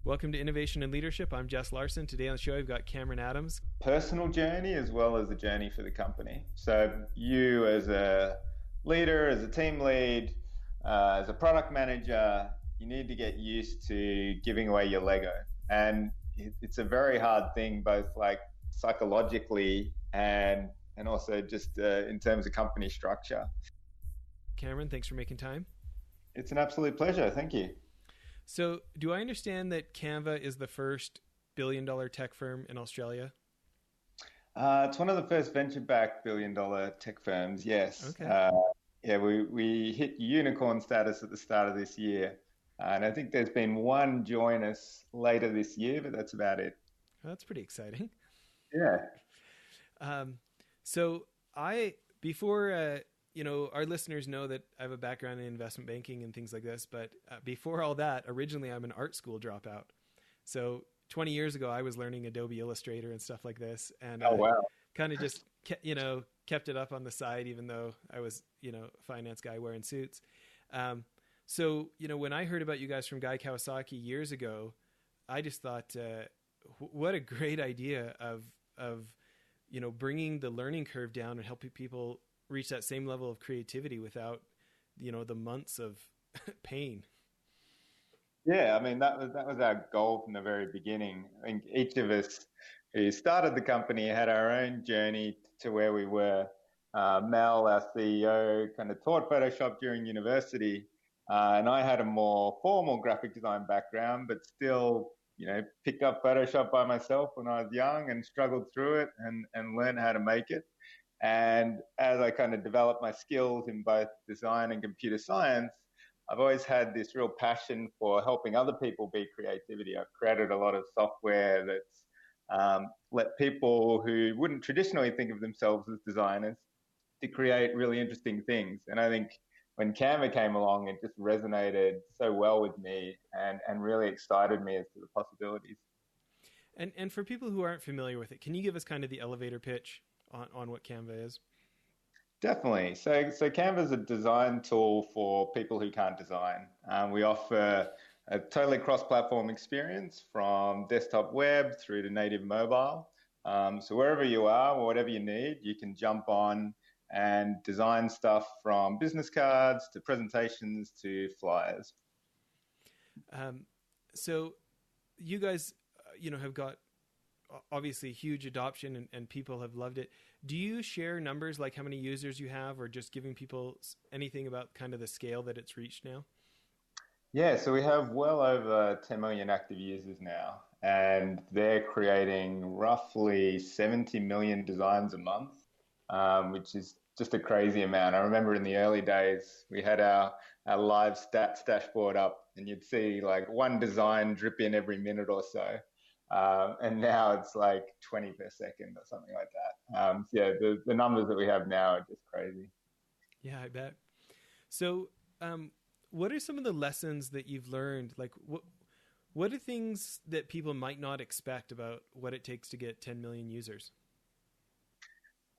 Welcome to Innovation and Leadership. I'm Jess Larson. Today on the show, I've got Cameron Adams. Personal journey as well as a journey for the company. So you as a leader, as a team lead, as a product manager, you need to get used to giving away your Lego. And it's a very hard thing, both like psychologically and also just in terms of company structure. Cameron, thanks for making time. It's an absolute pleasure. Thank you. So, do I understand that Canva is the first billion-dollar tech firm in Australia? It's one of the first venture-backed billion-dollar tech firms. Yes. Okay, Yeah, we hit unicorn status at the start of this year, and I think there's been one join us later this year, but that's about it. well, that's pretty exciting. Yeah. Um, so, before our listeners know that I have a background in investment banking and things like this, but before all that, originally I'm an art school dropout. So 20 years ago, I was learning Adobe Illustrator and stuff like this, and Oh wow. kind of just kept it up on the side, even though I was a finance guy wearing suits. So when I heard about you guys from Guy Kawasaki years ago, I just thought, what a great idea of bringing the learning curve down and helping people reach that same level of creativity without the months of pain. Yeah, I mean that was our goal from the very beginning. I think each of us who started the company had our own journey to where we were. Mel, our CEO, kind of taught Photoshop during university, and I had a more formal graphic design background, but still, picked up Photoshop by myself when I was young and struggled through it and learned how to make it. And as I kind of developed my skills in both design and computer science, I've always had this real passion for helping other people be creativity. I've created a lot of software that's let people who wouldn't traditionally think of themselves as designers to create really interesting things. And I think when Canva came along, it just resonated so well with me and really excited me as to the possibilities. And for people who aren't familiar with it, can you give us kind of the elevator pitch on what Canva is? Definitely. So Canva is a design tool for people who can't design. We offer a totally cross-platform experience from desktop web through to native mobile. So wherever you are or whatever you need, you can jump on and design stuff from business cards to presentations to flyers. So you guys, have got obviously huge adoption and people have loved it. Do you share numbers like how many users you have, or just giving people anything about kind of the scale that it's reached now? Yeah, so we have well over 10 million active users now, and they're creating roughly 70 million designs a month, which is just a crazy amount. I remember in the early days, we had our live stats dashboard up, and you'd see like one design drip in every minute or so. And now it's like 20 per second or something like that. So yeah, the numbers that we have now are just crazy. Yeah, I bet. So, what are some of the lessons that you've learned? Like, what are things that people might not expect about what it takes to get 10 million users?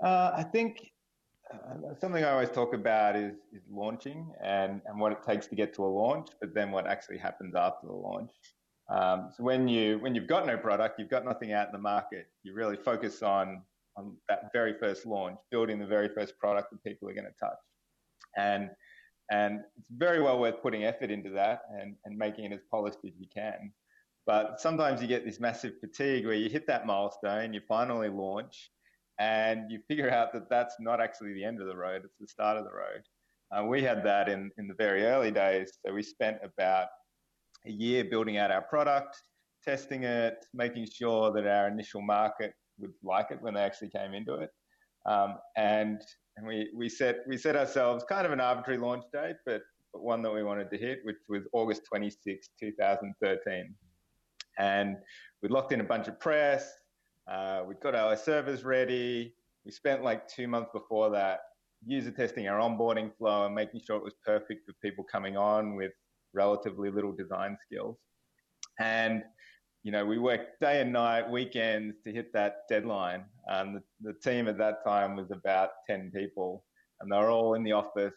I think something I always talk about is launching and what it takes to get to a launch, but then what actually happens after the launch. So when you've got no product, you've got nothing out in the market, you really focus on that very first launch, building the very first product that people are going to touch. And it's very well worth putting effort into that and making it as polished as you can. But sometimes you get this massive fatigue where you hit that milestone, you finally launch, and you figure out that that's not actually the end of the road, it's the start of the road. We had that in the very early days. So we spent about a year building out our product, testing it, making sure that our initial market would like it when they actually came into it. And we set ourselves kind of an arbitrary launch date, but one that we wanted to hit, which was August 26, 2013. And we'd locked in a bunch of press. We'd got our servers ready. We spent like 2 months before that user testing our onboarding flow and making sure it was perfect for people coming on with relatively little design skills. And, we worked day and night, weekends to hit that deadline. The team at that time was about 10 people, and they were all in the office,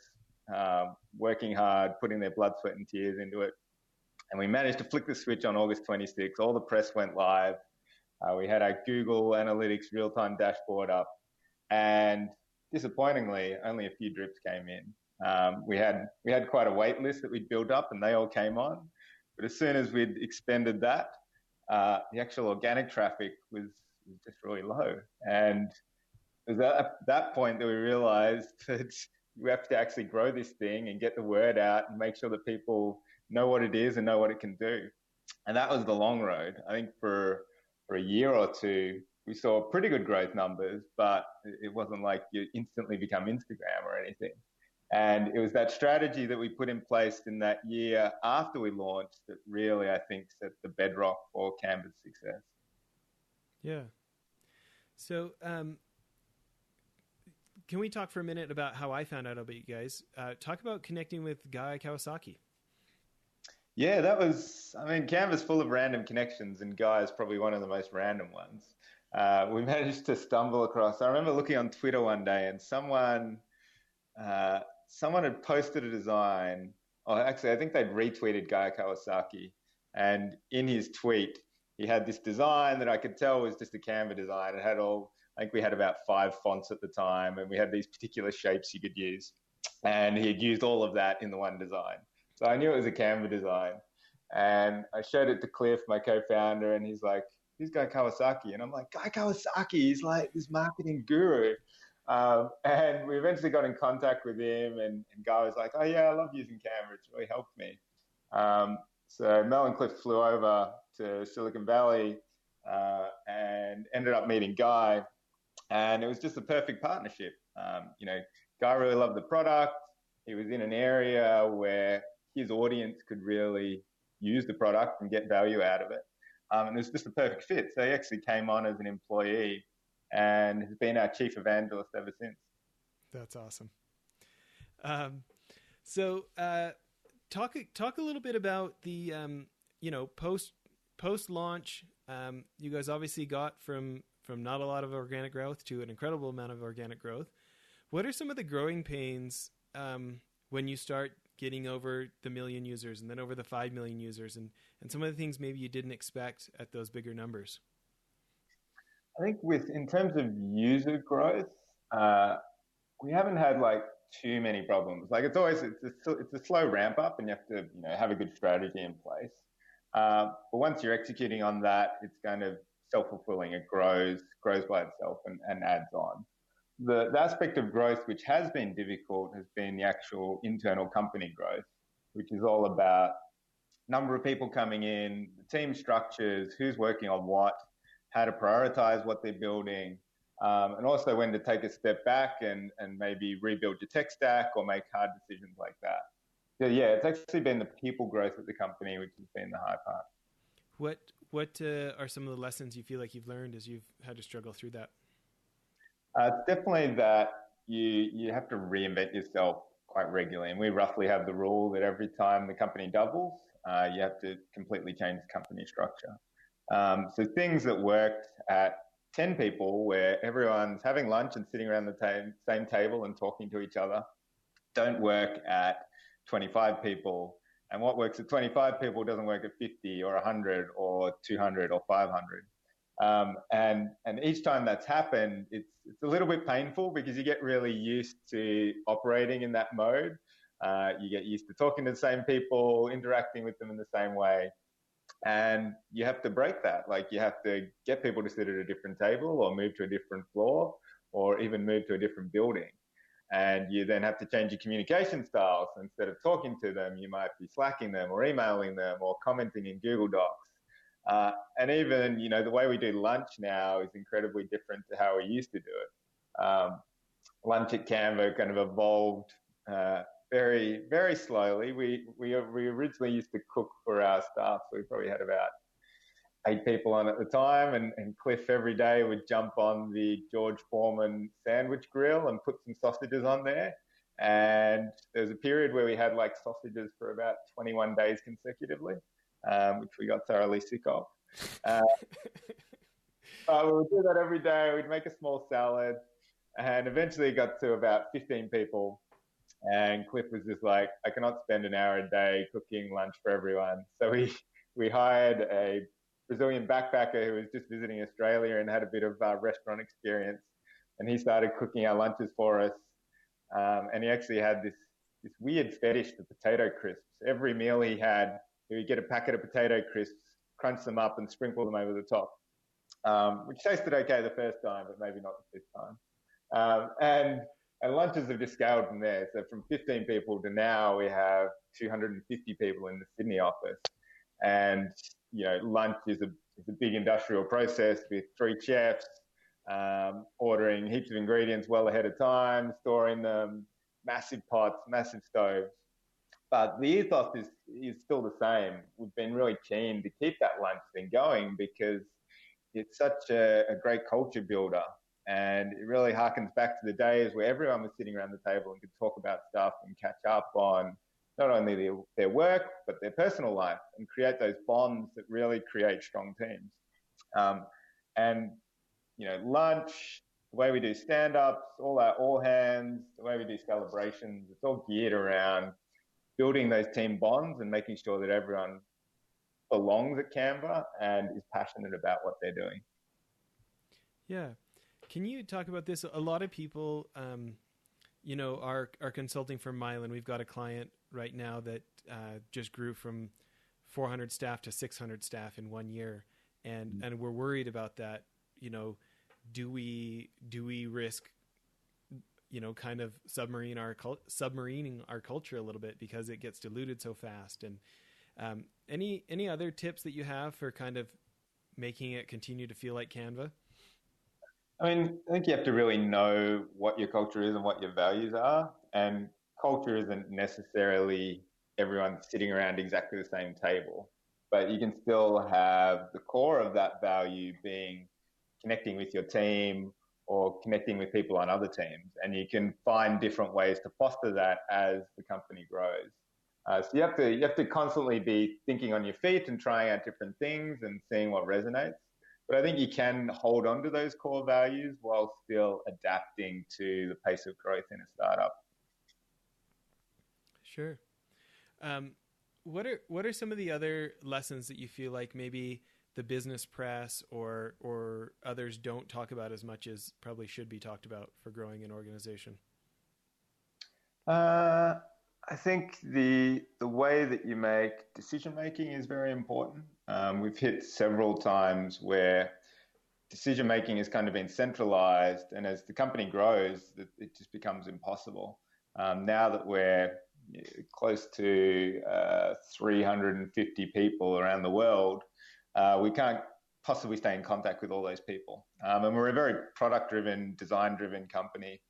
working hard, putting their blood, sweat, and tears into it. And we managed to flick the switch on August 26th. All the press went live. We had our Google Analytics real-time dashboard up. And disappointingly, only a few drips came in. We had quite a wait list that we'd built up, and they all came on. But as soon as we'd expended that, the actual organic traffic was just really low. And it was at that point that we realized that we have to actually grow this thing and get the word out and make sure that people know what it is and know what it can do. And that was the long road. I think for a year or two, we saw pretty good growth numbers, but it wasn't like you instantly become Instagram or anything. And it was that strategy that we put in place in that year after we launched that really, I think, set the bedrock for Canva's success. Yeah. So, can we talk for a minute about how I found out about you guys? Talk about connecting with Guy Kawasaki. Yeah, Canva's full of random connections, and Guy is probably one of the most random ones. We managed to stumble across, I remember looking on Twitter one day and someone had posted a design, or actually I think they'd retweeted Guy Kawasaki, and in his tweet, he had this design that I could tell was just a Canva design. It had I think we had about 5 fonts at the time, and we had these particular shapes you could use. And he had used all of that in the one design. So I knew it was a Canva design. And I showed it to Cliff, my co-founder, and he's like, who's Guy Kawasaki? And I'm like, Guy Kawasaki, he's like this marketing guru. And we eventually got in contact with him, and Guy was like, oh yeah, I love using Canva. It's really helped me. So Mel and Cliff flew over to Silicon Valley and ended up meeting Guy. And it was just a perfect partnership. Guy really loved the product. He was in an area where his audience could really use the product and get value out of it. And it was just a perfect fit. So he actually came on as an employee and has been our chief evangelist ever since. That's awesome. So talk a little bit about the post launch. You guys obviously got from not a lot of organic growth to an incredible amount of organic growth. What are some of the growing pains when you start getting over the 1 million users and then over the 5 million users, and some of the things maybe you didn't expect at those bigger numbers? I think in terms of user growth, we haven't had too many problems. It's a slow ramp up, and you have to have a good strategy in place. But once you're executing on that, it's kind of self-fulfilling. It grows by itself and adds on. The aspect of growth which has been difficult has been the actual internal company growth, which is all about number of people coming in, the team structures, who's working on what, how to prioritize what they're building, and also when to take a step back and maybe rebuild your tech stack or make hard decisions like that. So yeah, it's actually been the people growth at the company which has been the hard part. What are some of the lessons you feel like you've learned as you've had to struggle through that? It's definitely that you have to reinvent yourself quite regularly. And we roughly have the rule that every time the company doubles, you have to completely change the company structure. So things that worked at 10 people where everyone's having lunch and sitting around the same table and talking to each other don't work at 25 people. And what works at 25 people doesn't work at 50 or 100 or 200 or 500. And each time that's happened, it's a little bit painful because you get really used to operating in that mode. You get used to talking to the same people, interacting with them in the same way. And you have to break that. You have to get people to sit at a different table or move to a different floor or even move to a different building. And you then have to change your communication styles. So instead of talking to them, you might be Slacking them or emailing them or commenting in Google Docs. And even, the way we do lunch now is incredibly different to how we used to do it. Lunch at Canva kind of evolved very, very slowly. We originally used to cook for our staff, so we probably had about 8 people on at the time, and Cliff every day would jump on the George Foreman sandwich grill and put some sausages on there. And there was a period where we had sausages for about 21 days consecutively, which we got thoroughly sick of. We would do that every day. We'd make a small salad, and eventually it got to about 15 people. And Cliff was just like, I cannot spend an hour a day cooking lunch for everyone. So we hired a Brazilian backpacker who was just visiting Australia and had a bit of restaurant experience. And he started cooking our lunches for us. And he actually had this weird fetish for potato crisps. Every meal he would get a packet of potato crisps, crunch them up, and sprinkle them over the top, which tasted okay the first time, but maybe not the fifth time. And lunches have just scaled from there. So from 15 people to now we have 250 people in the Sydney office. And, lunch is a big industrial process with 3 chefs, ordering heaps of ingredients well ahead of time, storing them, massive pots, massive stoves. But the ethos is still the same. We've been really keen to keep that lunch thing going because it's such a great culture builder. And it really harkens back to the days where everyone was sitting around the table and could talk about stuff and catch up on not only their work, but their personal life and create those bonds that really create strong teams. And, lunch, the way we do stand-ups, all our all hands, the way we do celebrations, it's all geared around building those team bonds and making sure that everyone belongs at Canva and is passionate about what they're doing. Yeah. Can you talk about this? A lot of people, are consulting for Mylan. We've got a client right now that just grew from 400 staff to 600 staff in 1 year. And we're worried about that. Do we risk, kind of submarining our culture a little bit because it gets diluted so fast? And any other tips that you have for kind of making it continue to feel like Canva? I think you have to really know what your culture is and what your values are. And culture isn't necessarily everyone sitting around exactly the same table, but you can still have the core of that value being connecting with your team or connecting with people on other teams. And you can find different ways to foster that as the company grows. So you have to constantly be thinking on your feet and trying out different things and seeing what resonates. But I think you can hold on to those core values while still adapting to the pace of growth in a startup. Sure. What are some of the other lessons that you feel like maybe the business press or others don't talk about as much as probably should be talked about for growing an organization? I think the way that you make decision making is very important. We've hit several times where decision making has kind of been centralized, and as the company grows, it just becomes impossible. Now that we're close to 350 people around the world, we can't possibly stay in contact with all those people. And we're a very product-driven, design-driven company.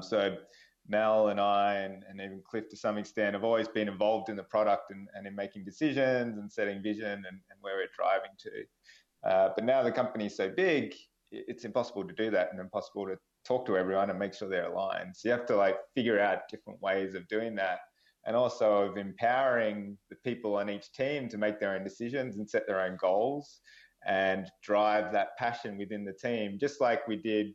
So Mel and I, and even Cliff to some extent, have always been involved in the product and in making decisions and setting vision and where we're driving to. But now the company is so big, it's impossible to do that and impossible to talk to everyone and make sure they're aligned. So you have to figure out different ways of doing that, and also of empowering the people on each team to make their own decisions and set their own goals and drive that passion within the team, just like we did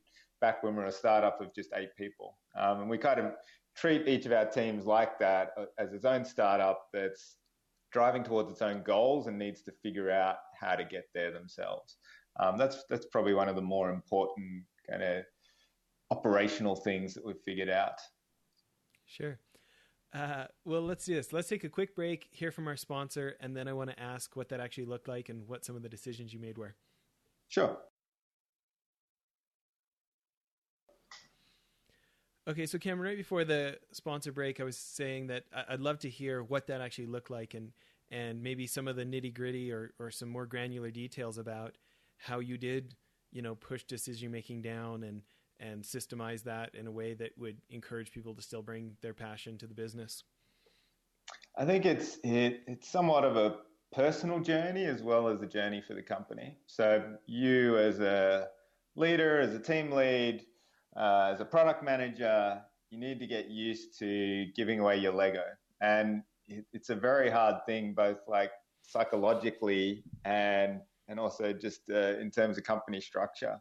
back when we were a startup of just 8 people. And we kind of treat each of our teams like that, as its own startup that's driving towards its own goals and needs to figure out how to get there themselves. That's probably one of the more important kind of operational things that we've figured out. Sure. Well, let's do this. Let's take a quick break, hear from our sponsor, and then I want to ask what that actually looked like and what some of the decisions you made were. Sure. Okay, so Cameron, right before the sponsor break, I was saying that I'd love to hear what that actually looked like and maybe some of the nitty gritty or some more granular details about how you did, push decision making down and systemize that in a way that would encourage people to still bring their passion to the business. I think it's somewhat of a personal journey as well as a journey for the company. So you as a leader, as a team lead, as a product manager, you need to get used to giving away your Lego. And it's a very hard thing, both psychologically and also just in terms of company structure.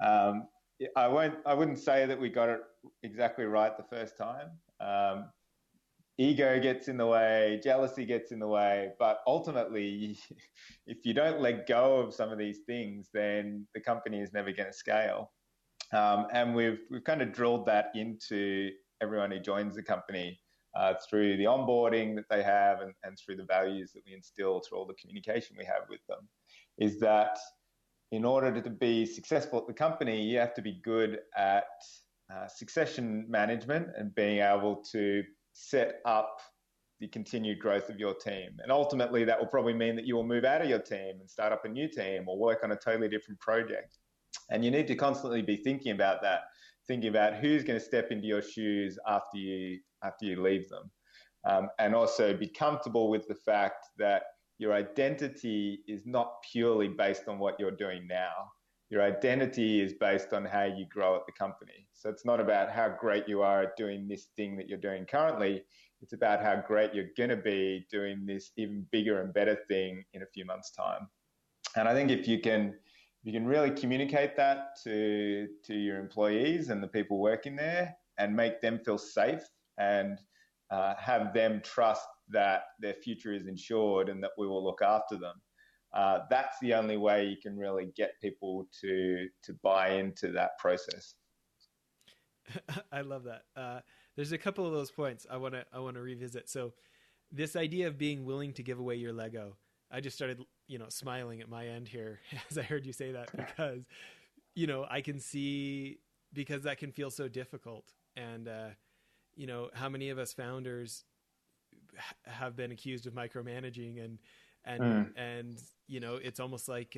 I wouldn't say that we got it exactly right the first time. Um, Ego gets in the way, jealousy gets in the way, but ultimately, if you don't let go of some of these things, then the company is never going to scale. And we've kind of drilled that into everyone who joins the company through the onboarding that they have and through the values that we instill through all the communication we have with them, is that in order to be successful at the company, you have to be good at succession management and being able to set up the continued growth of your team. And ultimately, that will probably mean that you will move out of your team and start up a new team or work on a totally different project. And you need to constantly be thinking about that, thinking about who's going to step into your shoes after you leave them. And also be comfortable with the fact that your identity is not purely based on what you're doing now. Your identity is based on how you grow at the company. So it's not about how great you are at doing this thing that you're doing currently. It's about how great you're going to be doing this even bigger and better thing in a few months' time. And I think if you can really communicate that to your employees and the people working there and make them feel safe and have them trust that their future is insured and that we will look after them. That's the only way you can really get people to buy into that process. I love that. There's a couple of those points I want to revisit. So this idea of being willing to give away your Lego, I just started, smiling at my end here as I heard you say that because, I can see because that can feel so difficult. And, how many of us founders have been accused of micromanaging and it's almost like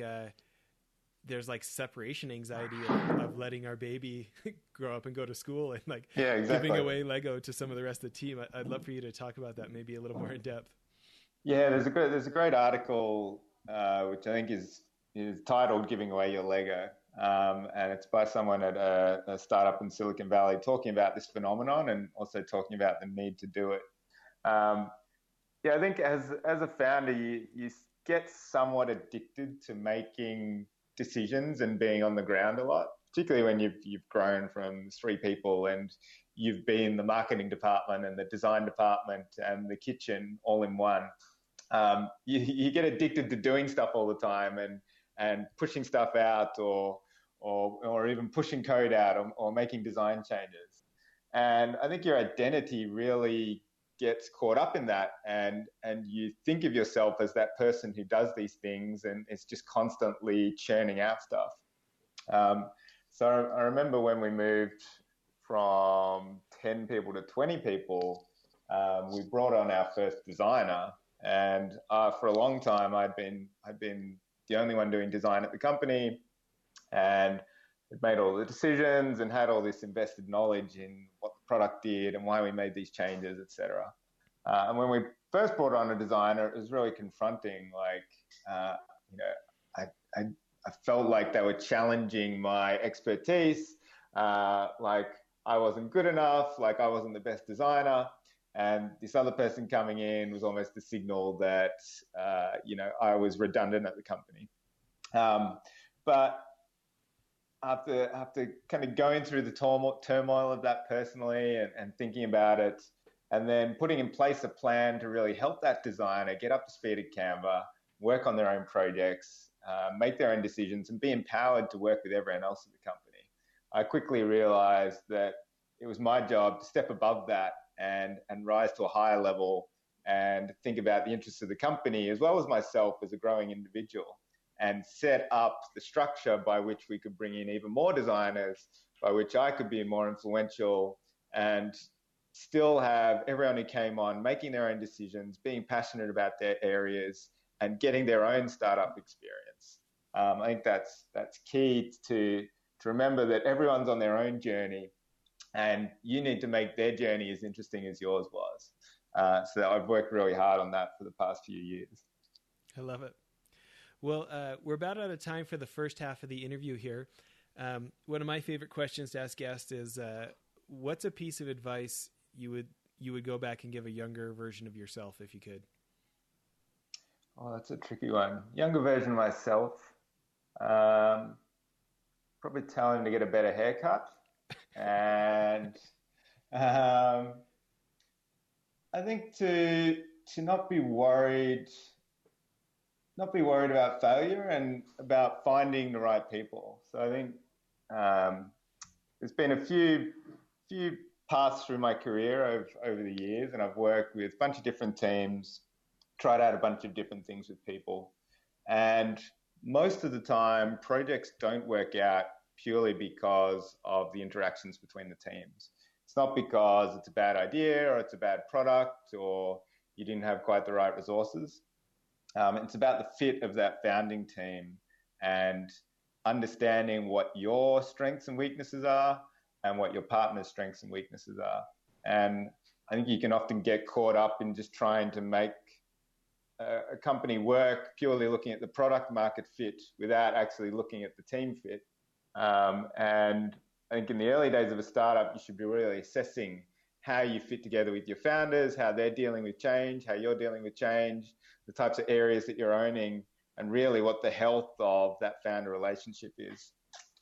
there's like separation anxiety of letting our baby grow up and go to school and like giving away Lego to some of the rest of the team. I'd love for you to talk about that maybe a little more in depth. Yeah, there's a great article which I think is titled "Giving Away Your Lego," and it's by someone at a startup in Silicon Valley talking about this phenomenon and also talking about the need to do it. I think as a founder, you get somewhat addicted to making decisions and being on the ground a lot, particularly when you've grown from 3 people and you've been the marketing department and the design department and the kitchen all in one. You get addicted to doing stuff all the time and pushing stuff out or even pushing code out or making design changes. And I think your identity really gets caught up in that and you think of yourself as that person who does these things and it's just constantly churning out stuff. So I remember when we moved from 10 people to 20 people, we brought on our first designer and for a long time I'd been the only one doing design at the company and it made all the decisions and had all this invested knowledge in what the product did and why we made these changes, etc. And when we first brought on a designer, it was really confronting. I felt like they were challenging my expertise. Like I wasn't good enough. Like I wasn't the best designer. And this other person coming in was almost a signal that I was redundant at the company. But after kind of going through the turmoil of that personally and thinking about it, and then putting in place a plan to really help that designer get up to speed at Canva, work on their own projects, make their own decisions, and be empowered to work with everyone else at the company, I quickly realized that it was my job to step above that and rise to a higher level and think about the interests of the company as well as myself as a growing individual, and set up the structure by which we could bring in even more designers, by which I could be more influential and still have everyone who came on making their own decisions, being passionate about their areas and getting their own startup experience. I think that's key to remember that everyone's on their own journey and you need to make their journey as interesting as yours was. So I've worked really hard on that for the past few years. I love it. Well, we're about out of time for the first half of the interview here. One of my favorite questions to ask guests is, what's a piece of advice you would go back and give a younger version of yourself if you could? Oh, that's a tricky one. Younger version of myself, probably tell him to get a better haircut and I think to not be worried about failure and about finding the right people. So I think um, there's been a few paths through my career over the years, and I've worked with a bunch of different teams, tried out a bunch of different things with people, and most of the time projects don't work out purely because of the interactions between the teams. It's not because it's a bad idea or it's a bad product or you didn't have quite the right resources. It's about the fit of that founding team and understanding what your strengths and weaknesses are and what your partner's strengths and weaknesses are. And I think you can often get caught up in just trying to make a company work purely looking at the product market fit without actually looking at the team fit. And I think in the early days of a startup, you should be really assessing how you fit together with your founders, how they're dealing with change, how you're dealing with change, the types of areas that you're owning, and really what the health of that founder relationship is.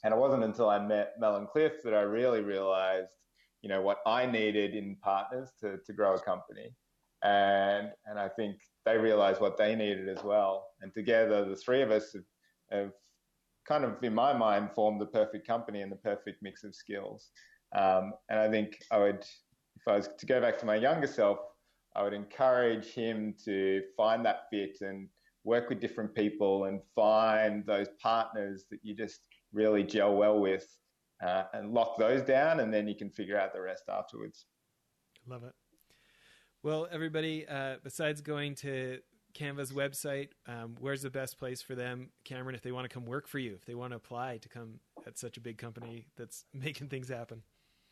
And it wasn't until I met Mel and Cliff that I really realized, what I needed in partners to grow a company. And I think they realized what they needed as well. And together, the three of us have kind of, in my mind, formed the perfect company and the perfect mix of skills. And I think if I was to go back to my younger self, I would encourage him to find that fit and work with different people and find those partners that you just really gel well with, and lock those down, and then you can figure out the rest afterwards. Love it. Well, everybody, besides going to Canva's website, where's the best place for them, Cameron, if they want to come work for you, if they want to apply to come at such a big company that's making things happen?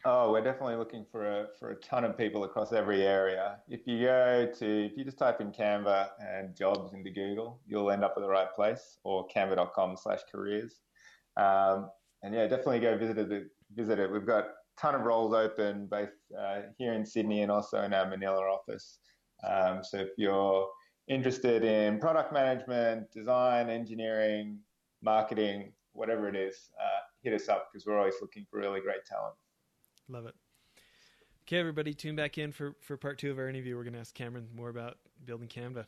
Oh, we're definitely looking for a ton of people across every area. If you just type in Canva and jobs into Google, you'll end up at the right place, or canva.com/careers. And yeah, definitely go visit it. We've got a ton of roles open, both here in Sydney and also in our Manila office. So if you're interested in product management, design, engineering, marketing, whatever it is, hit us up because we're always looking for really great talent. Love it. Okay, everybody, tune back in for part 2 of our interview. We're going to ask Cameron more about building Canva.